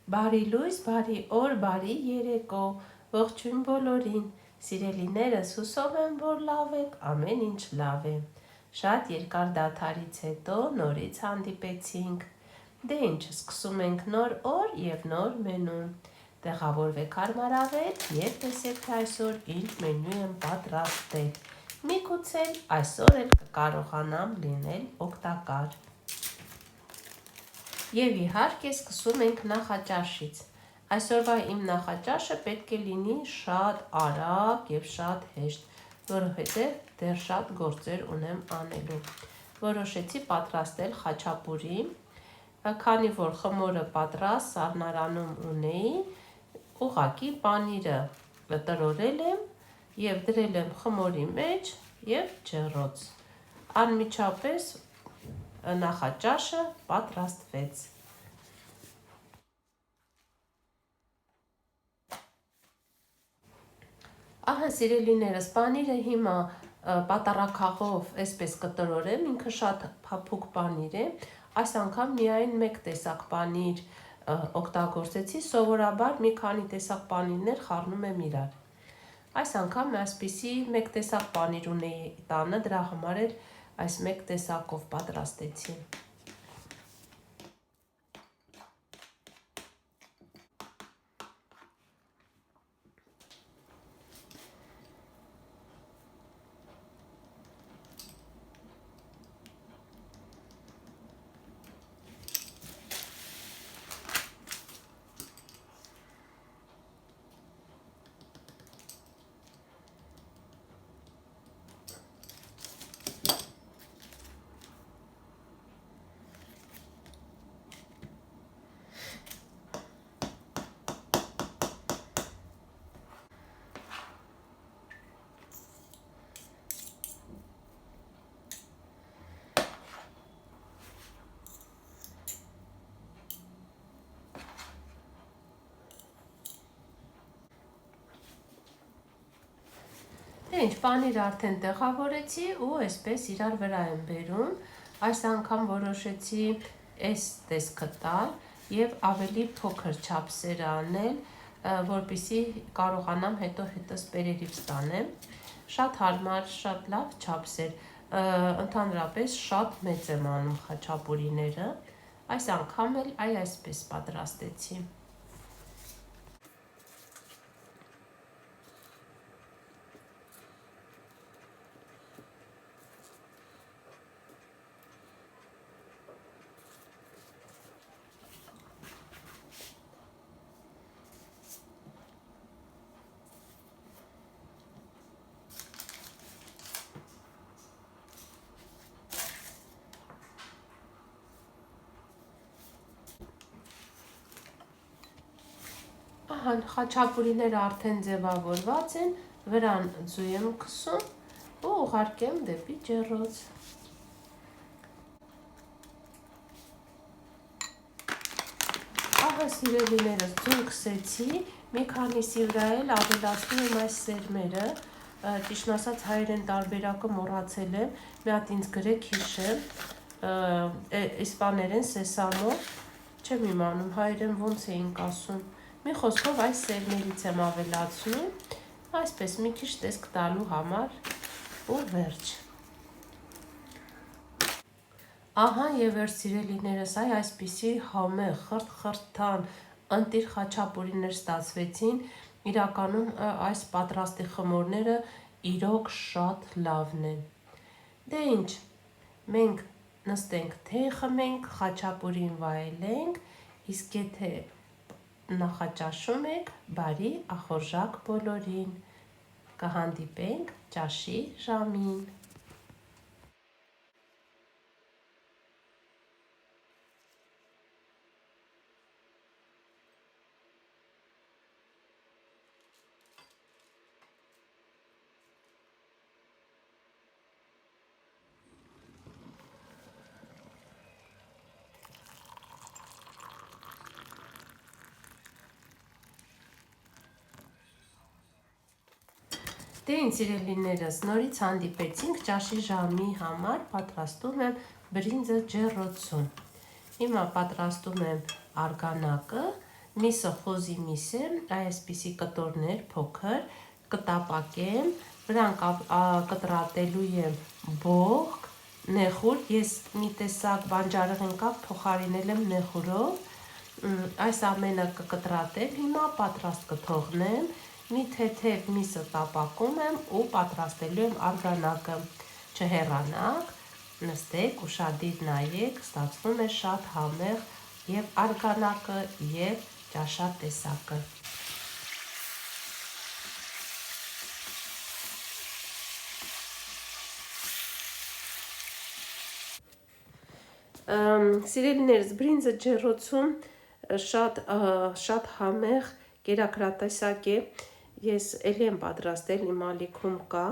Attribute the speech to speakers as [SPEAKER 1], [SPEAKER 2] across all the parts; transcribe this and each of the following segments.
[SPEAKER 1] Բարի լույս, բարի օր, բարի երեկո, ողջույն բոլորին, սիրելիներս, հուսով եմ, որ լավ եք, ամեն ինչ լավ է։ Շատ երկար դադարից հետո նորից հանդիպեցինք։ Դե ինչ, սկսում ենք նոր օր և նոր մենու։ Տեղավորվեք հարմարավետ և տեսեք, թե այսօր ինչ մենյու եմ պատրաստել։ Միգուցե այսօր էլ կկարողանամ լինել օգտակար։ Եվ իհարկե սկսում ենք նախաճաշից։ Այսօրվա իմ նախաճաշը պետք է լինի շատ արագ և շատ հեշտ, որովհետև դեռ շատ գործեր ունեմ անելու։ Որոշեցի պատրաստել խաչապուրի, քանի որ խմորը պատրաստ սառնարանում ունեի, ուղղակի պանիրը տրորել եմ և դրել եմ խմորի մեջ և ջեռոց։ Անմիջապես նախաճաշը պատրաստվեց։ Ահա սիրելիներս, պանիրը հիմա պատառաքաղով այսպես կտրորեմ, ինքը շատ փափուկ պանիր է, այս անգամ միայն մեկ տեսակ պանիր օգտագործեցի, սովորաբար մի քանի տեսակ պանիրներ խառնում եմ իրար։ Այս անգամ այսպիսի մեկ տեսակ պանիր ունեի տանը, դրա համար էլ այս մեկ տեսակով պատրաստեցի։ Դե ինչ, պանիրը արդեն տեղավորեցի ու այսպես իրար վրա եմ բերում, այս անգամ որոշեցի այս տեսքը տալ և ավելի փոքր չափսեր անել, որպեսզի կարողանամ հետո հետս բերելից տանեմ, շատ հարմար, շատ լավ չափսեր, ընդհանրապես շատ մեծ եմ անում խաչապուրիները, այս անգամ էլ այսպես պատրաստեցի։ Ահա խաչապուրիները արդեն ձևավորված են, վրան ձու եմ քսում ու ուղարկեմ դեպի ջեռոց։ Ահա սիրելիներս, ձուն քսեցի, մի քանիսի վրա էլ ավելացնում եմ այս սերմերը, ճիշտն ասած հայերեն տարբերակը մոռացել եմ, մի հատ ինձ գրեք հիշեմ, իսպաներեն սեսամո, չեմ իմանում հայերեն ոնց էինք ասում։ Մի խոսքով այս սերմերից եմ ավելացնում, այսպես մի քիչ տեսք տալու համար ու վերջ։ Ահա և վերջ սիրելիներս, այսպիսի համեղ, խրթխրթան, ընտիր խաչապուրիներ ստացվեցին, իրականում այս պատրաստի խմորները իրոք շատ լավն են։ Դե ինչ, մենք նստենք թեյ խմենք, խաչապուրին վայելենք, իսկ եթե նախաճաշում եք, բարի ախորժակ բոլորին, կհանդիպենք ճաշի ժամին։ Դե ինչ սիրելիներս, նորից հանդիպեցինք ճաշի ժամի համար, պատրաստում եմ բրինձը ջեռոցում։ Հիմա պատրաստում եմ արգանակը, Միսը խոզի միս է, այսպիսի կտորներ փոքր, կտապակեմ, վրան կտրատելու եմ բողկ, նեխուր, ես մի տեսակ բանջարեղեն կապ փոխարինել եմ նեխուրով, այս ամենը կկտրատեմ, հիմա պատրաստ կթողնեմ, մի թեթև միսը տապակում եմ ու պատրաստելու եմ արգանակը, չհեռանաք, նստեք, ուշադիր նայեք, ստացվում է շատ համեղ և արգանակը և ճաշատ տեսակը։ Սիրելիներս, բրինձը ջեռոցում շատ համեղ կերակրատեսակ է, ես էլի եմ պատրաստել, իմ ալիքում կա,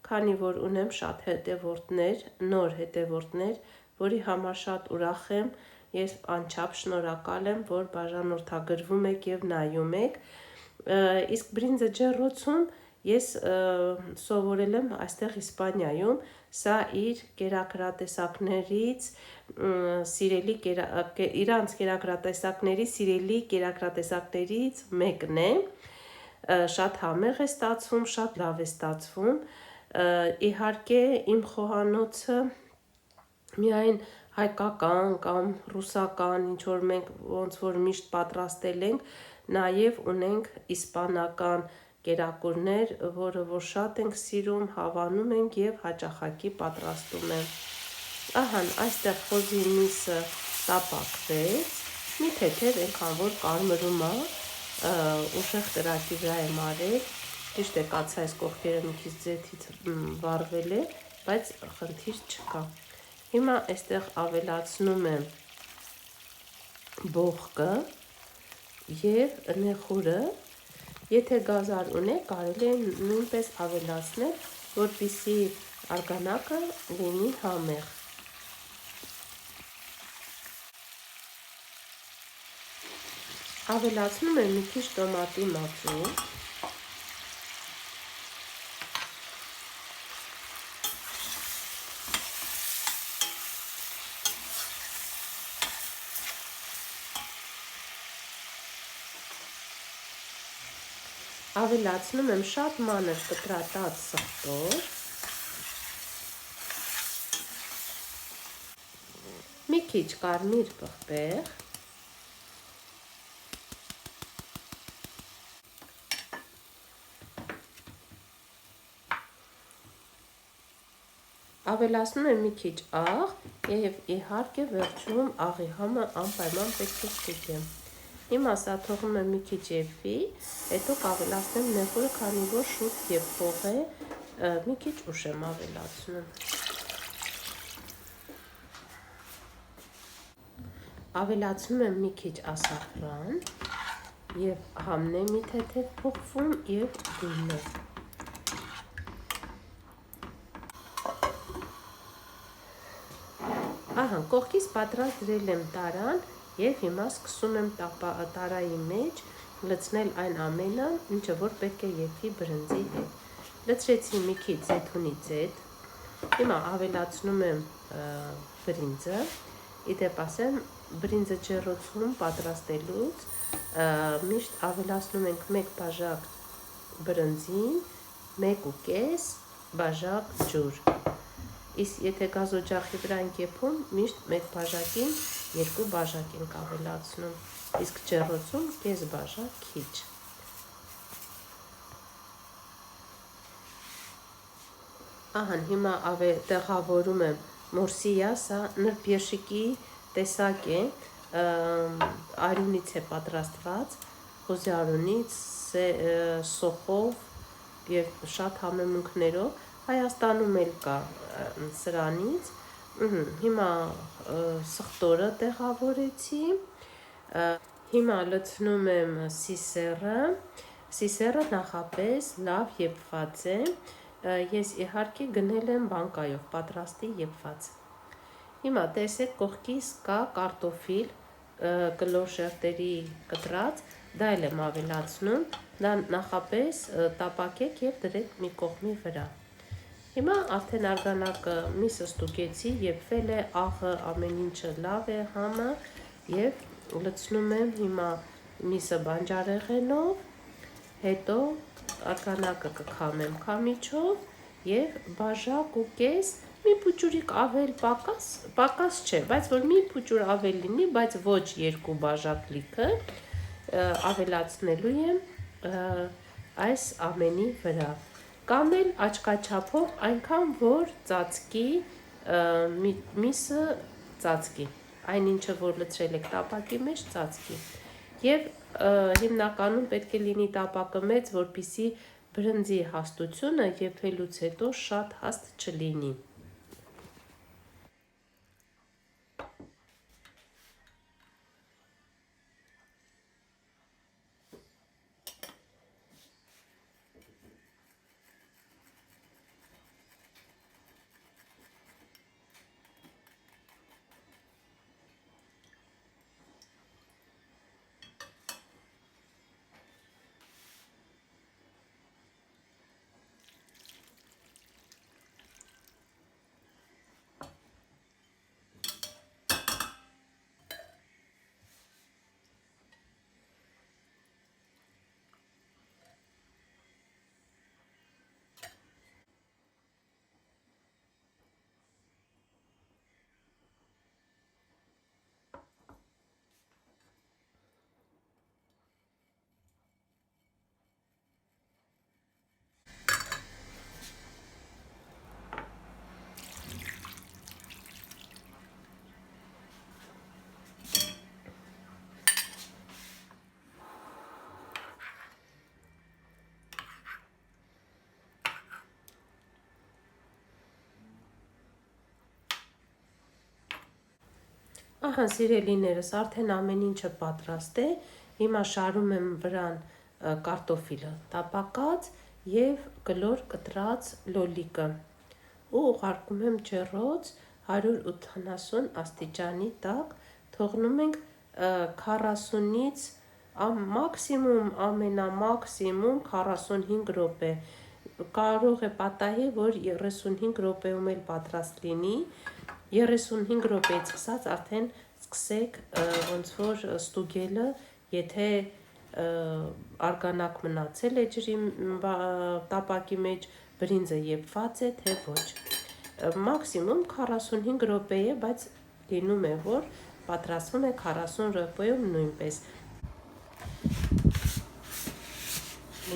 [SPEAKER 1] քանի որ ունեմ շատ հետևորդներ, նոր հետևորդներ, որի համար շատ ուրախ եմ, ես անչափ շնորհակալ եմ, որ բաժանորդագրվում եք և նայում եք, իսկ բրինձը ջեռոցում ես սովորել եմ այստեղ Իսպանիայում, սա իր կերակրատեսակներից իրանց կերակրատեսակների սիրելի կերակրատեսակներից մեկն է, շատ համեղ է ստացվում, շատ լավ է ստացվում, իհարկե իմ խոհանոցը միայն հայկական կամ ռուսական, ինչ որ մենք ոնց որ միշտ պատրաստել ենք, նաև ունենք իսպանական կերակուրներ, որը որ շատ ենք սիրում, հավանում ենք և հաճախակի պատրաստում ենք։ Ահան, այստեղ խոզի միսը տապակվեց, մի թեթև այնքան որ կարմրում է, ուժեղ կրակի վրա եմ արել, ճիշտ է կացա այս կողքերը մի քիչ ձեթից վառվել է, բայց խնդիր չկա։ Հիմա այստեղ ավելացնում եմ բողկը և նեխուրը, եթե գազար ունեք, կարելի է նույնպես ավելացնել, որպեսզի արգանակը լինի համեղ։ Ավելացնում եմ մի քիչ տոմատի մածուն, ավելացնում եմ շատ մանր կտրատած սխտոր, մի քիչ կարմիր պղպեղ, ավելացնում եմ մի քիչ աղ և իհարկե վերջում աղի համը անպայման պետք է ստուգեմ։ Հիմա սա թողում եմ մի քիչ եփվի, հետո կավելացնեմ նեխուրը, քանի որ շուտ եփող է, մի քիչ ուշ եմ ավելացնում։ Ավելացնում եմ մի քիչ ասաֆրան և համն է մի թեթև փոխվում և գույնը։ Ահա, կողքից պատրաստ դրել եմ տարան և հիմա սկսում եմ տարայի մեջ լցնել այն ամենը, ինչը որ պետք է եփվի բրինձի հետ։ Լցրեցի մի քիչ զեթունի ձեթ, հիմա ավելացնում եմ բրինձը, իդեպ ասեմ, բրինձը ջեռոցում պատրաստելուց միշտ ավելացնում ենք 1 բաժակ բրինձին, 1.5 բաժակ ջուր։ Իսկ եթե գազօջախի վրա ենք եփում, միշտ 1 բաժակին 2 բաժակ ենք ավելացնում, իսկ ջեռոցում կես բաժակ քիչ։ Ահան, հիմա տեղավորում եմ մորսիա, սա նրբերշիկի տեսակ է, արյունից է պատրաստված, խոզի արյունից, սոխով և շատ համեմունքներով, Հայաստանում էլ կա սրանից, հիմա սխտորը տեղավորեցի, հիմա լցնում եմ սիսերը նախապես լավ եփված է, ես իհարկե գնել եմ բանկայով պատրաստի եփված։ Հիմա տեսեք կողքից կա կարտոֆիլ, կլոր շերտերի կտրած, դա էլ եմ ավելացնում, դա նախապես տապակեք և դրեք մի կողմի վրա։ Հիմա արդեն արգանակը միսը ստուգեցի, եփվել է, աղը ամեն ինչը լավ է, համը և լցնում եմ հիմա միսը բանջարեղենով, հետո արգանակը կքամեմ քամիչով և բաժակ ու կես, մի փուչուրիկ ավել պակաս չէ, բայց որ մի փուչուր ավել լինի, բայց ոչ 2 բաժակ լիքը, ավելացնելու եմ այս ամենի վրա, կամ էլ աչքաչափով այնքան, որ ծածկի միսը ծածկի, այն ինչը որ լցրել եք տապակի մեջ ծածկի, և հիմնականում պետք է լինի տապակը մեծ, որպեսզի բրնձի հաստությունը եփելուց հետո շատ հաստ չլինի։ Ահա սիրելիներս, արդեն ամեն ինչը պատրաստ է, հիմա շարում եմ վրան կարտոֆիլը տապակած և կլոր կտրած լոլիկը ու ուղարկում եմ ջեռոց 180 աստիճանի տակ, թողնում ենք 40-ից մաքսիմում, ամենամաքսիմում 45 րոպե, կարող է պատահի, որ 35 րոպեում էլ պատրաստ լինի, 35 րոպեից սկսած արդեն սկսեք ոնց որ ստուգելը, եթե արգանակ մնացել է ջրի տապակի մեջ, բրինձը եփված է, թե ոչ, մաքսիմում 45 րոպե է, բայց լինում է, որ պատրաստվում է 40 րոպեում նույնպես։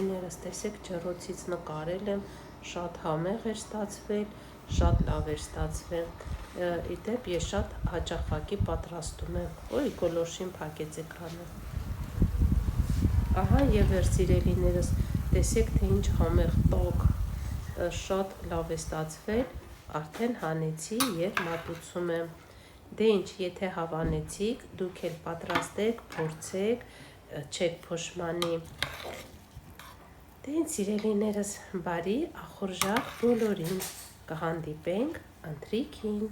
[SPEAKER 1] Իներս տեսեք ջեռոցից նկարել եմ, շատ համեղ էր ստացվել, շատ լավ էր ստացվել, իդեպ ես շատ հաճախակի պատրաստում եմ, ոյ գոլորշին փակեց էկրանը, ահա և էր սիրելիներս, տեսեք թե ինչ համեղ տոկ, շատ լավ է ստացվել, արդեն հանեցի և մատուցում եմ, դե ինչ, եթե հավանեցիք, դուք էլ պատրաստեք, փորձեք, չեք փոշմանի, դե ինչ սիրելիներս, բարի ախորժակ բոլորին, կհանդիպենք ընթրիքին։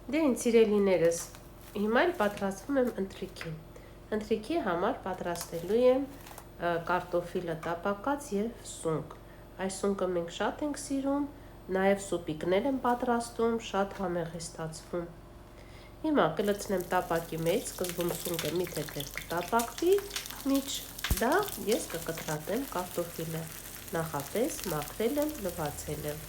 [SPEAKER 1] Դե ինչ սիրելիներս, հիմա էլ պատրաստվում եմ ընթրիքին, ընթրիքի համար պատրաստելու եմ կարտոֆիլը տապակած և սունկ, այս սունկը մենք շատ ենք սիրում, նաև սուպիկներ եմ պատրաստում, շատ համեղ է ստացվում, հիմա կլցնեմ տապակի մեջ, սկզբում սունկը մի թեթև կտապակվի, միջ դա ես կկտրատեմ կարտոֆիլը, նախապես մաքրել եմ, լվացել եմ։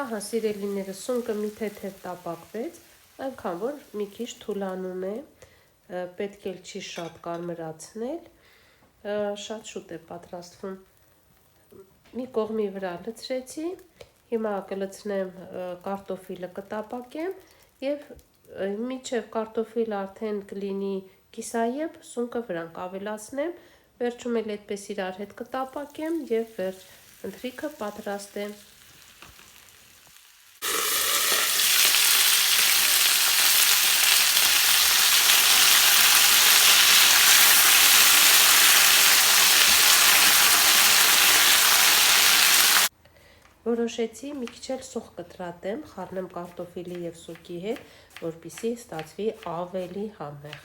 [SPEAKER 1] Ահա սիրելիները, սունկը մի թեթև տապակվեց, այնքան որ մի քիչ թուլանում է, պետք էլ չի շատ կարմրացնել, շատ շուտ է պատրաստվում, մի կողմի վրա լցրեցի, Հիմա կլցնեմ կարտոֆիլը կտապակեմ եւ մինչեւ կարտոֆիլը արդեն կլինի կիսայեպ, սունկը վրան կավելացնեմ, վերջում էլ այդպես իրար հետ կտապակեմ եւ վերջ ընթրիքը պատրաստեմ։ Որոշեցի մի քիչ էլ սոխ կտրատեմ, խառնեմ կարտոֆիլի եւ սուկի հետ, որպեսզի ստացվի ավելի համեղ։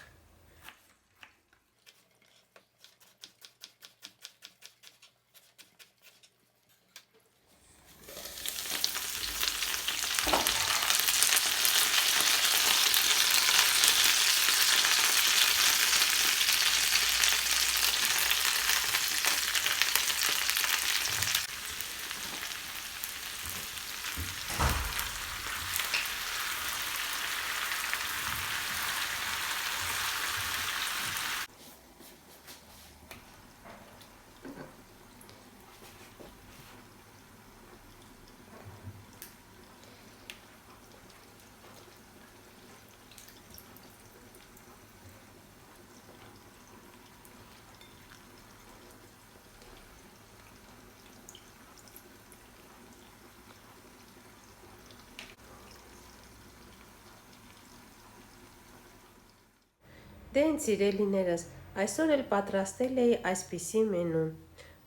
[SPEAKER 1] Դե ինձ սիրելիներս, այսօր էլ պատրաստել էի այսպիսի մենուն։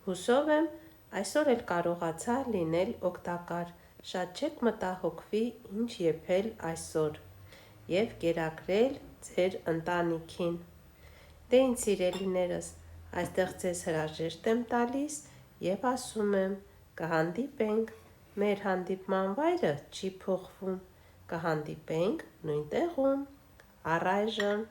[SPEAKER 1] Հուսով եմ, այսօր էլ կարողացա լինել օգտակար, շատ չեք մտահոգվի ինչ եփել այսօր եւ կերակրել ձեր ընտանիքին։ Դե ինձ սիրելիներս, այստեղ ձեզ հրաժեշտ եմ տալիս եւ ասում եմ կհանդիպենք, մեր հանդիպման վայրը չի փոխվում, կհանդիպենք նույն տեղում, առայժմ